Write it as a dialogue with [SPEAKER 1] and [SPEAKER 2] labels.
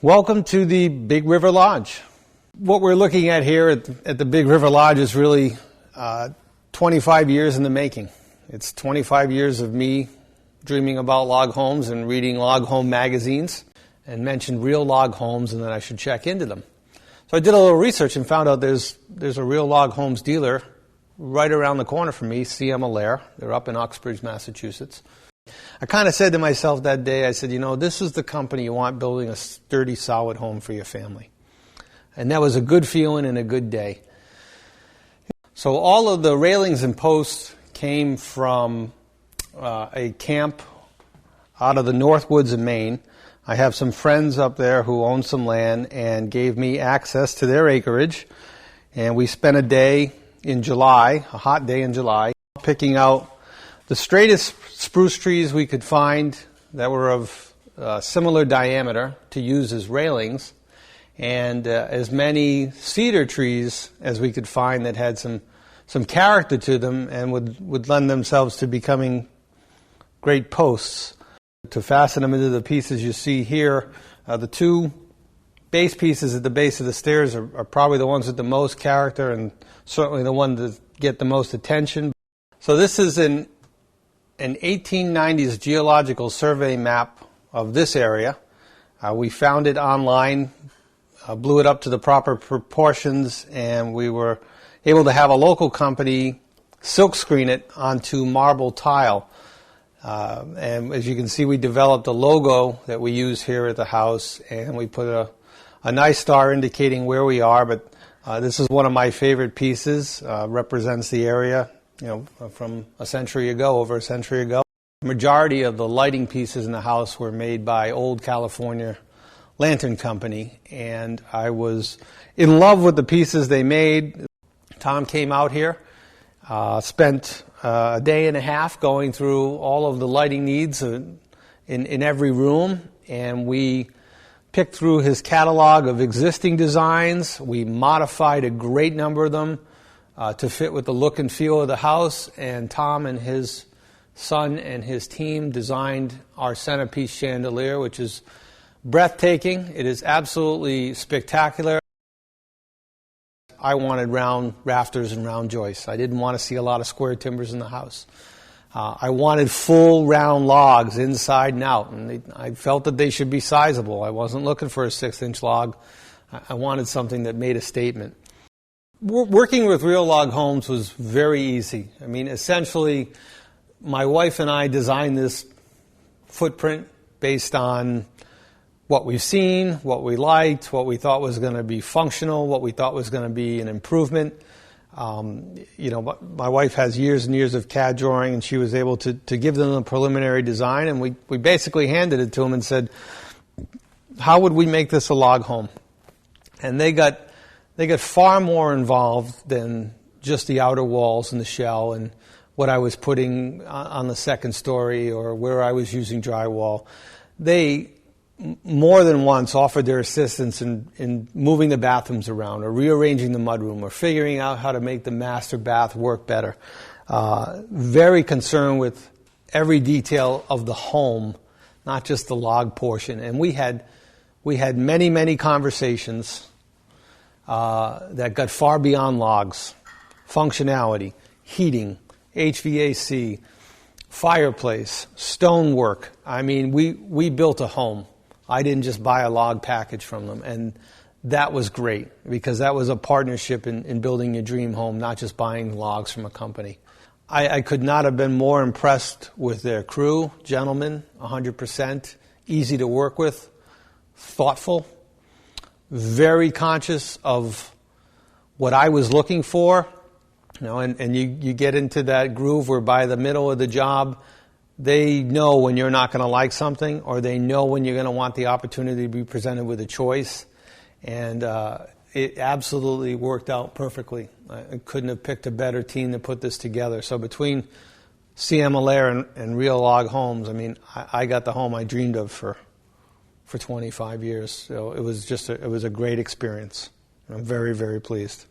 [SPEAKER 1] Welcome to the Big River Lodge. What we're looking at here at the Big River Lodge is really 25 years in the making. It's 25 years of me dreaming about log homes and reading log home magazines and mentioned real log homes and that I should check into them. So I did a little research and found out there's a real log homes dealer right around the corner from me, CM Allaire. They're up in Uxbridge, Massachusetts. I kind of said to myself that day, I said, this is the company you want building a sturdy, solid home for your family. And that was a good feeling and a good day. So all of the railings and posts came from a camp out of the North Woods of Maine. I have some friends up there who own some land and gave me access to their acreage. And we spent a day in July, a hot day in July, picking out the straightest spruce trees we could find that were of similar diameter to use as railings, and as many cedar trees as we could find that had some character to them and would lend themselves to becoming great posts. To fasten them into the pieces you see here, the two base pieces at the base of the stairs are probably the ones with the most character and certainly the ones that get the most attention. So this is an 1890s geological survey map of this area. We found it online, blew it up to the proper proportions, and we were able to have a local company silk screen it onto marble tile. And as you can see, we developed a logo that we use here at the house, and we put a nice star indicating where we are. But this is one of my favorite pieces, represents the area from a century ago, over a century ago. The majority of the lighting pieces in the house were made by Old California Lantern Company, and I was in love with the pieces they made. Tom came out here, spent a day and a half going through all of the lighting needs in every room, and we picked through his catalog of existing designs. We modified a great number of them to fit with the look and feel of the house, and Tom and his son and his team designed our centerpiece chandelier, which is breathtaking. It is absolutely spectacular. I wanted round rafters and round joists. I didn't want to see a lot of square timbers in the house. I wanted full round logs inside and out, and I felt that they should be sizable. I wasn't looking for a 6-inch log. I wanted something that made a statement. Working with real log homes was very easy. Essentially, my wife and I designed this footprint based on what we've seen, what we liked, what we thought was going to be functional, what we thought was going to be an improvement. My wife has years and years of CAD drawing, and she was able to give them a preliminary design, and we basically handed it to them and said, how would we make this a log home? And they got far more involved than just the outer walls and the shell and what I was putting on the second story or where I was using drywall. They more than once offered their assistance in moving the bathrooms around or rearranging the mudroom or figuring out how to make the master bath work better. Very concerned with every detail of the home, not just the log portion. And we had many, many conversations that got far beyond logs. Functionality, heating, HVAC, fireplace, stonework. We built a home. I didn't just buy a log package from them. And that was great because that was a partnership in building your dream home, not just buying logs from a company. I could not have been more impressed with their crew, gentlemen, 100%, easy to work with, thoughtful, very conscious of what I was looking for, and you get into that groove where by the middle of the job, they know when you're not going to like something, or they know when you're going to want the opportunity to be presented with a choice, and it absolutely worked out perfectly. I couldn't have picked a better team to put this together. So between CM Allaire and Real Log Homes, I got the home I dreamed of for 25 years. So it was a great experience. I'm very, very pleased.